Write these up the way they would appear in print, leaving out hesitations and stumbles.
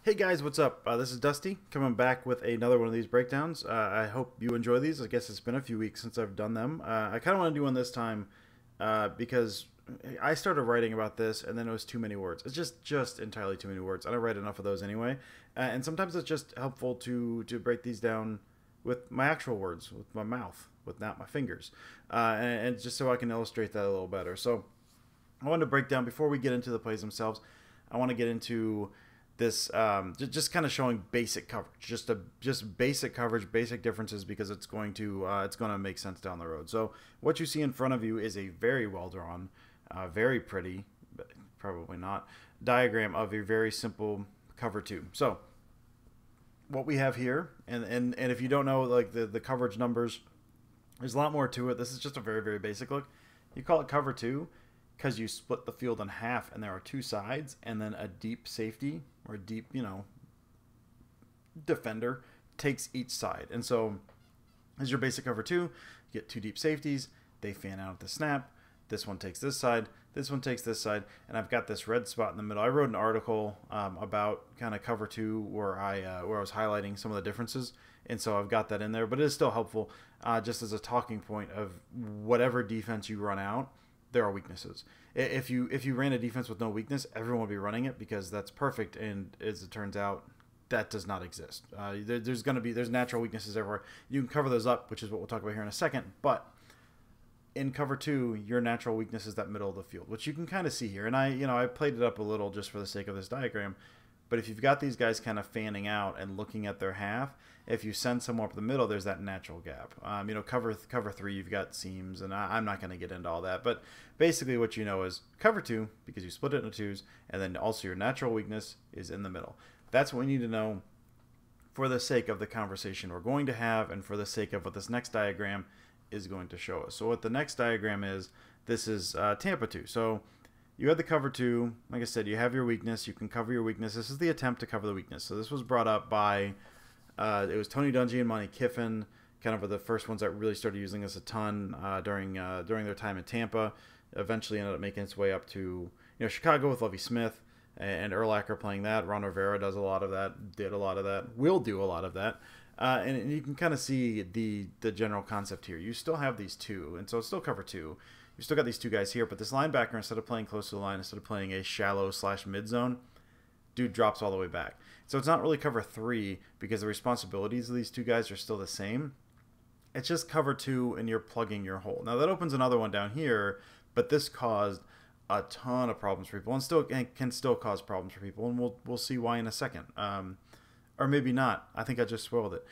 Hey guys, what's up? This is Dusty coming back with another one of these breakdowns. I hope you enjoy these. I guess it's been a few weeks since I've done them. I kind of want to do one this time because I started writing about this and then it was too many words. It's just entirely too many words. I don't write enough of those anyway. And sometimes it's just helpful to break these down with my actual words, with my mouth, with not my fingers, and just so I can illustrate that a little better. So I wanted to break down before we get into the plays themselves. I want to get into this just kind of showing basic coverage, just basic coverage, basic differences, because it's going to make sense down the road. So what you see in front of you is a very well drawn, very pretty, but probably not, diagram of a very simple cover two. So what we have here, and if you don't know like the coverage numbers, there's a lot more to it. This is just a very basic look. You call it cover two because you split the field in half and there are two sides and then a deep safety or a deep, defender takes each side. And so as your basic cover two, you get two deep safeties. They fan out at the snap. This one takes this side. This one takes this side. And I've got this red spot in the middle. I wrote an article about kind of cover two where I was highlighting some of the differences. And so I've got that in there. But it is still helpful just as a talking point of whatever defense you run out, there are weaknesses. If you ran a defense with no weakness, everyone would be running it because that's perfect. And as it turns out, that does not exist. There's natural weaknesses everywhere. You can cover those up, which is what we'll talk about here in a second. But in cover two, your natural weakness is that middle of the field, which you can kind of see here. And I played it up a little just for the sake of this diagram. But if you've got these guys kind of fanning out and looking at their half, if you send someone up the middle, there's that natural gap. Cover three, you've got seams, and I'm not going to get into all that. But basically what you know is cover two, because you split it into twos, and then also your natural weakness is in the middle. That's what we need to know for the sake of the conversation we're going to have and for the sake of what this next diagram is going to show us. So what the next diagram is, this is Tampa 2. So you had the cover two. Like I said, you have your weakness. You can cover your weakness. This is the attempt to cover the weakness. So this was brought up by, it was Tony Dungy and Monty Kiffin, kind of were the first ones that really started using this a ton during their time in Tampa. Eventually ended up making its way up to Chicago with Lovie Smith and Urlacher playing that. Ron Rivera does a lot of that, did a lot of that, will do a lot of that. And you can kind of see the general concept here. You still have these two, and so it's still cover two. You still got these two guys here, but this linebacker, instead of playing close to the line, instead of playing a shallow / mid zone, dude drops all the way back. So it's not really cover three because the responsibilities of these two guys are still the same. It's just cover two, and you're plugging your hole. Now that opens another one down here, but this caused a ton of problems for people, and can still cause problems for people, and we'll see why in a second. Or maybe not. I think I just spoiled it.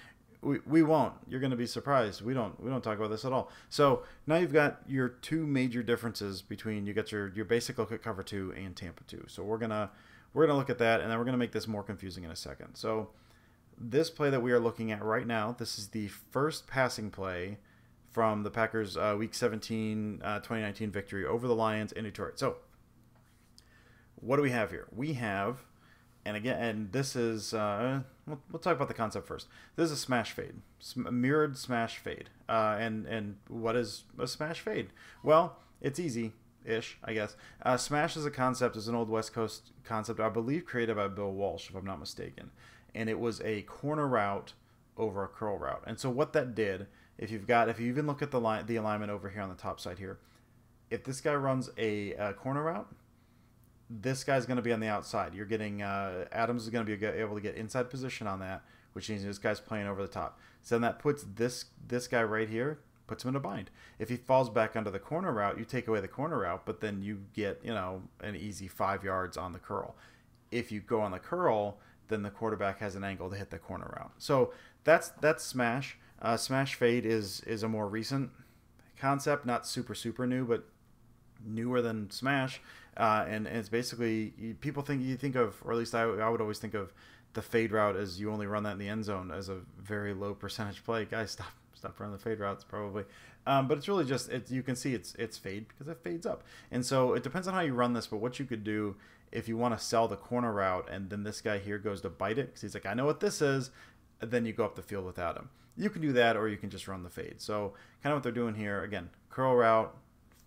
We won't. You're going to be surprised. We don't talk about this at all. So now you've got your two major differences between, you got your basic look at cover two and Tampa 2. So we're gonna look at that, and then we're gonna make this more confusing in a second. So this play that we are looking at right now, this is the first passing play from the Packers Week 17 2019 victory over the Lions in Detroit. So what do we have here? We have, and again, and this is, we'll talk about the concept first. This is a smash fade, a mirrored smash fade. And what is a smash fade? Well, it's easy-ish, I guess. Smash as a concept is an old West Coast concept, I believe created by Bill Walsh, if I'm not mistaken. And it was a corner route over a curl route. And so what that did, if you even look at the alignment over here on the top side here, if this guy runs a corner route, this guy's going to be on the outside. You're getting Adams is going to be able to get inside position on that, which means this guy's playing over the top. So then that puts this guy right here, puts him in a bind. If he falls back under the corner route, you take away the corner route, but then you get an easy 5 yards on the curl. If you go on the curl, then the quarterback has an angle to hit the corner route. So that's smash. Smash fade is a more recent concept, not super new, but newer than smash. And it's basically, you think of, or at least I would always think of the fade route as you only run that in the end zone as a very low percentage play. Guys, stop running the fade routes probably. But it's really just, you can see it's fade because it fades up. And so it depends on how you run this, but what you could do if you want to sell the corner route and then this guy here goes to bite it because he's like, I know what this is, then you go up the field without him. You can do that, or you can just run the fade. So kind of what they're doing here, again, curl route,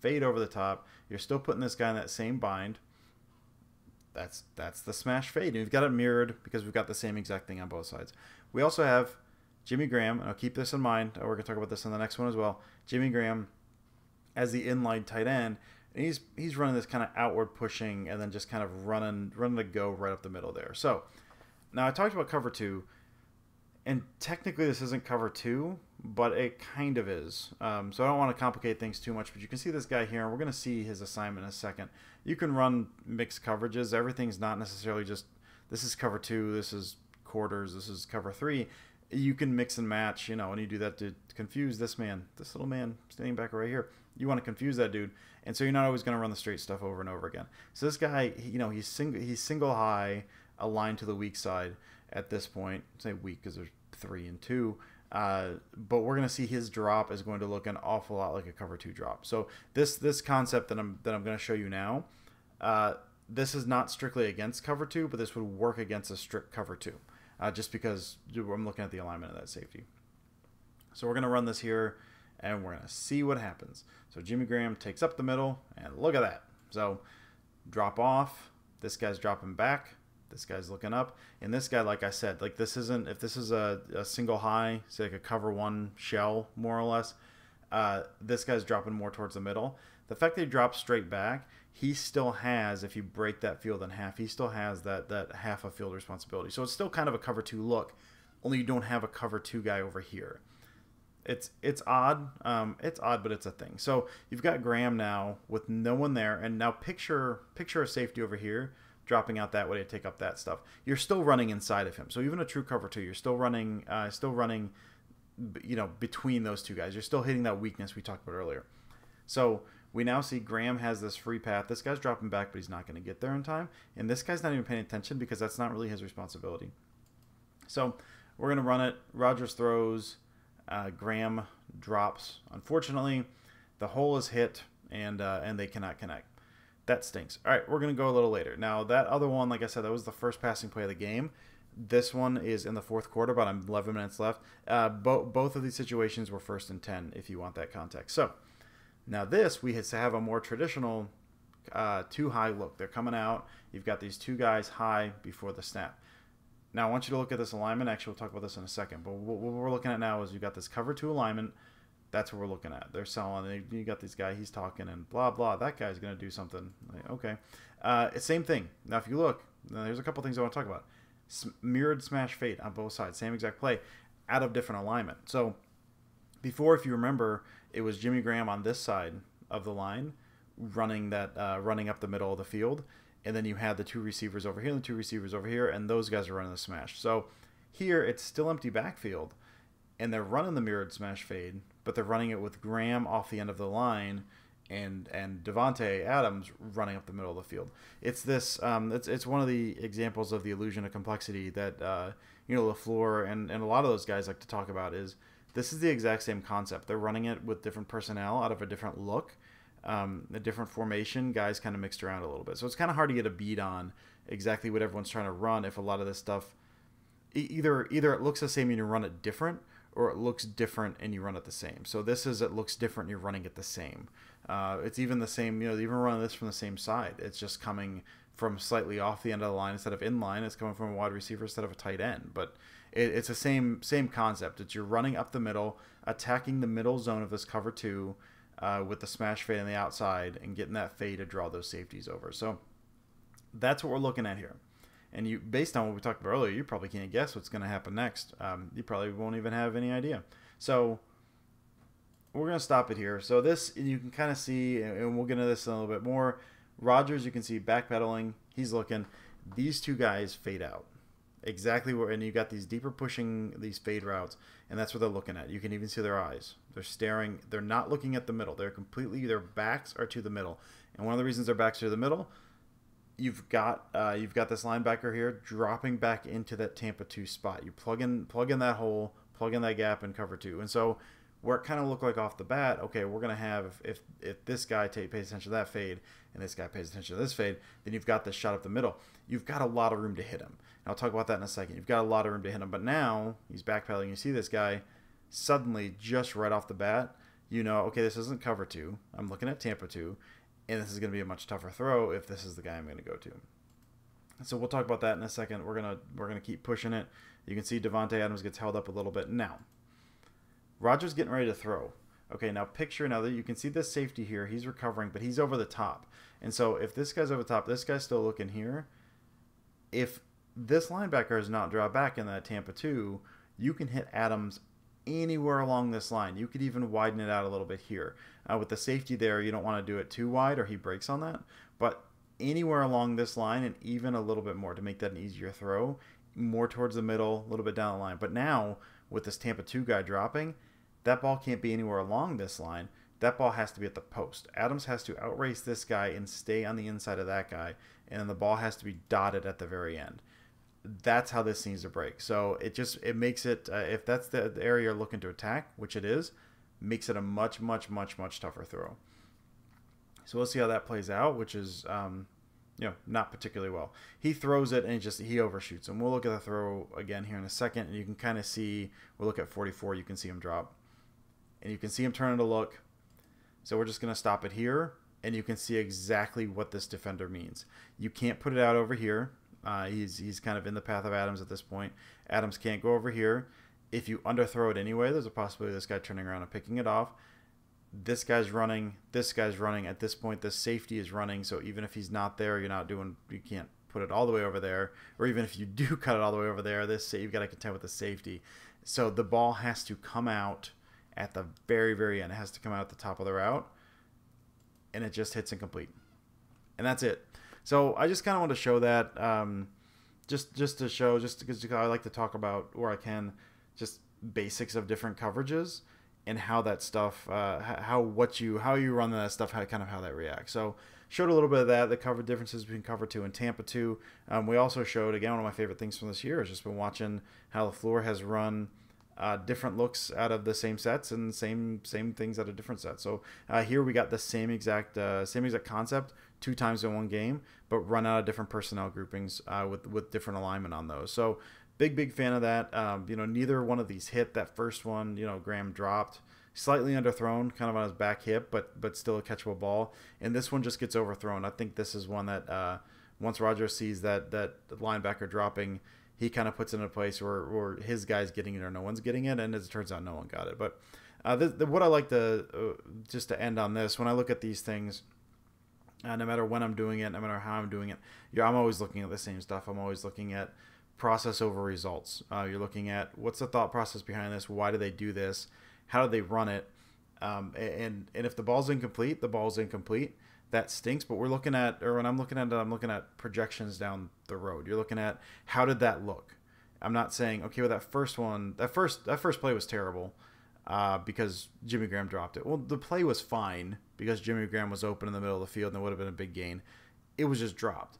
fade over the top. You're still putting this guy in that same bind. That's the smash fade. And we've got it mirrored because we've got the same exact thing on both sides. We also have Jimmy Graham, and I'll keep this in mind. We're going to talk about this in the next one as well. Jimmy Graham as the inline tight end, and he's running this kind of outward pushing and then just kind of running to go right up the middle there. So now I talked about cover two, and technically this isn't cover two, but it kind of is. So I don't want to complicate things too much, but you can see this guy here, and we're going to see his assignment in a second. You can run mixed coverages. Everything's not necessarily just this is cover two, this is quarters, this is cover three. You can mix and match, and you do that to confuse this little man standing back right here. You want to confuse that dude, and so you're not always going to run the straight stuff over and over again. So this guy, he's single high aligned to the weak side at this point. Say weak because there's 3 and 2. But we're going to see his drop is going to look an awful lot like a cover 2 drop. So this concept that I'm going to show you now, this is not strictly against cover 2, but this would work against a strict cover 2, just because I'm looking at the alignment of that safety. So we're going to run this here, and we're going to see what happens. So Jimmy Graham takes up the middle, and look at that. So drop off. This guy's dropping back. This guy's looking up. And this guy, like I said, like this isn't, if this is a single high, say like a cover 1 shell, more or less, this guy's dropping more towards the middle. The fact that he drops straight back, he still has, if you break that field in half, he still has that half of field responsibility. So it's still kind of a cover 2 look, only you don't have a cover 2 guy over here. It's odd. It's odd, but it's a thing. So you've got Graham now with no one there, and now picture a safety over here dropping out that way to take up that stuff. You're still running inside of him. So even a true cover 2, you're still running, between those two guys. You're still hitting that weakness we talked about earlier. So we now see Graham has this free path. This guy's dropping back, but he's not going to get there in time. And this guy's not even paying attention because that's not really his responsibility. So we're going to run it. Rodgers throws. Graham drops. Unfortunately, the hole is hit, and they cannot connect. That stinks. All right, we're going to go a little later. Now, that other one, like I said, that was the first passing play of the game. This one is in the fourth quarter, about 11 minutes left. Both of these situations were 1st and 10, if you want that context. So now this, we have a more traditional 2 high look. They're coming out. You've got these 2 guys high before the snap. Now, I want you to look at this alignment. Actually, we'll talk about this in a second. But what we're looking at now is you've got this cover 2 alignment. That's what we're looking at. They're selling. You got this guy. He's talking and blah, blah. That guy's going to do something. Like, okay. Same thing. Now, if you look, there's a couple things I want to talk about. Mirrored smash fade on both sides. Same exact play out of different alignment. So before, if you remember, it was Jimmy Graham on this side of the line running up the middle of the field. And then you had the 2 receivers over here and the 2 receivers over here, and those guys are running the smash. So here it's still empty backfield, and they're running the mirrored smash fade, but they're running it with Graham off the end of the line and Devontae Adams running up the middle of the field. It's this it's one of the examples of the illusion of complexity that LaFleur and a lot of those guys like to talk about. Is this is the exact same concept. They're running it with different personnel out of a different look. A different formation, guys kind of mixed around a little bit. So it's kind of hard to get a beat on exactly what everyone's trying to run if a lot of this stuff, either it looks the same and you run it different, or it looks different and you run it the same. So this is it looks different and you're running it the same. It's even the same, even running this from the same side. It's just coming from slightly off the end of the line instead of in line. It's coming from a wide receiver instead of a tight end. But it's the same concept. It's you're running up the middle, attacking the middle zone of this cover 2, with the smash fade on the outside and getting that fade to draw those safeties over. So that's what we're looking at here. And you, based on what we talked about earlier, you probably can't guess what's going to happen next. You probably won't even have any idea. So we're going to stop it here. So this, you can kind of see, and we'll get into this in a little bit more. Rodgers, you can see backpedaling. He's looking. These 2 guys fade out. Exactly where, and you got these deeper pushing, these fade routes, and that's what they're looking at. You can even see their eyes. They're staring. They're not looking at the middle. They're completely, their backs are to the middle. And one of the reasons their backs are to the middle, you've got this linebacker here dropping back into that Tampa 2 spot. You plug in that hole, plug in that gap, and cover 2. And so where it kind of looked like off the bat, okay, we're going to have, if this guy pays attention to that fade and this guy pays attention to this fade, then you've got this shot up the middle. You've got a lot of room to hit him. And I'll talk about that in a second. You've got a lot of room to hit him. But now he's backpedaling. You see this guy suddenly just right off the bat, okay, this isn't cover 2. I'm looking at Tampa 2, and this is going to be a much tougher throw if this is the guy I'm going to go to. So we'll talk about that in a second. We're gonna keep pushing it. You can see Devontae Adams gets held up a little bit. Now, Rodgers getting ready to throw. Okay, now picture now that you can see this safety here. He's recovering, but he's over the top. And so if this guy's over the top, this guy's still looking here. If this linebacker is not drawn back in that Tampa 2, you can hit Adams anywhere along this line. You could even widen it out a little bit here. With the safety there, you don't want to do it too wide or he breaks on that. But anywhere along this line and even a little bit more to make that an easier throw, more towards the middle, a little bit down the line. But now, with this Tampa 2 guy dropping, that ball can't be anywhere along this line. That ball has to be at the post. Adams has to outrace this guy and stay on the inside of that guy, and then the ball has to be dotted at the very end. That's how this needs to break. So it makes it, if that's the area you're looking to attack, which it is, makes it a much, much, much, much tougher throw. So we'll see how that plays out, which is, not particularly well. He throws it and he overshoots him. We'll look at the throw again here in a second, and you can kind of see, we'll look at 44, you can see him drop. And you can see him turning to look. So we're just going to stop it here, and you can see exactly what this defender means. You can't put it out over here. He's kind of in the path of Adams at this point. Adams can't go over here. If you underthrow it anyway, there's a possibility of this guy turning around and picking it off. This guy's running. This guy's running. At this point, this safety is running. So even if he's not there, you can't put it all the way over there. Or even if you do cut it all the way over there, you've got to contend with the safety. So the ball has to come out at the very, very end. It has to come out at the top of the route. And it just hits incomplete. And that's it. So I just kind of want to show that, just because I like to talk about where I can, just basics of different coverages and how that stuff, how you run that stuff, how that reacts. So showed a little bit of that, the cover differences between cover 2 and Tampa 2. We also showed, again, one of my favorite things from this year has just been watching how LaFleur has run different looks out of the same sets and same things out of different sets. So here we got the same exact concept 2 times in one game, but run out of different personnel groupings with different alignment on those. So big fan of that. Neither one of these hit. That first one, Graham dropped slightly underthrown, kind of on his back hip, but still a catchable ball. And this one just gets overthrown. I think this is one that once Rodgers sees that linebacker dropping, he kind of puts it in a place where his guy's getting it or no one's getting it, and as it turns out, no one got it. But what I like to, just to end on this, when I look at these things, no matter when I'm doing it, no matter how I'm doing it, I'm always looking at the same stuff. I'm always looking at process over results. You're looking at what's the thought process behind this? Why do they do this? How do they run it? And if the ball's incomplete, the ball's incomplete. That stinks, but when I'm looking at it, I'm looking at projections down the road. You're looking at how did that look? I'm not saying, okay, well, that first play was terrible because Jimmy Graham dropped it. Well, the play was fine because Jimmy Graham was open in the middle of the field and it would have been a big gain. It was just dropped.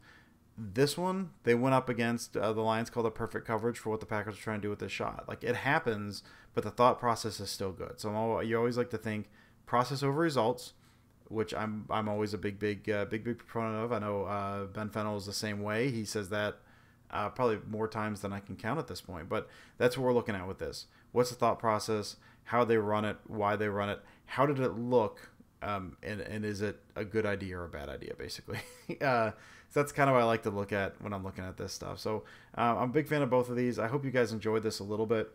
This one, they went up against the Lions, called a perfect coverage for what the Packers are trying to do with this shot. Like, it happens, but the thought process is still good. So you always like to think process over results, which I'm always a big proponent of. I know Ben Fennell is the same way. He says that probably more times than I can count at this point. But that's what we're looking at with this. What's the thought process? How they run it? Why they run it? How did it look? And is it a good idea or a bad idea, basically? So that's kind of what I like to look at when I'm looking at this stuff. So I'm a big fan of both of these. I hope you guys enjoyed this a little bit.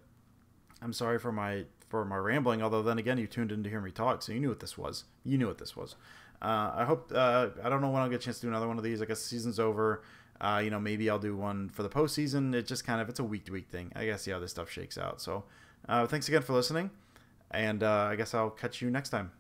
I'm sorry for my rambling, although then again, you tuned in to hear me talk, so you knew what this was. I hope, I don't know when I'll get a chance to do another one of these. I guess the season's over. Maybe I'll do one for the postseason. It's a week-to-week thing. I gotta see how this stuff shakes out. So thanks again for listening, and I guess I'll catch you next time.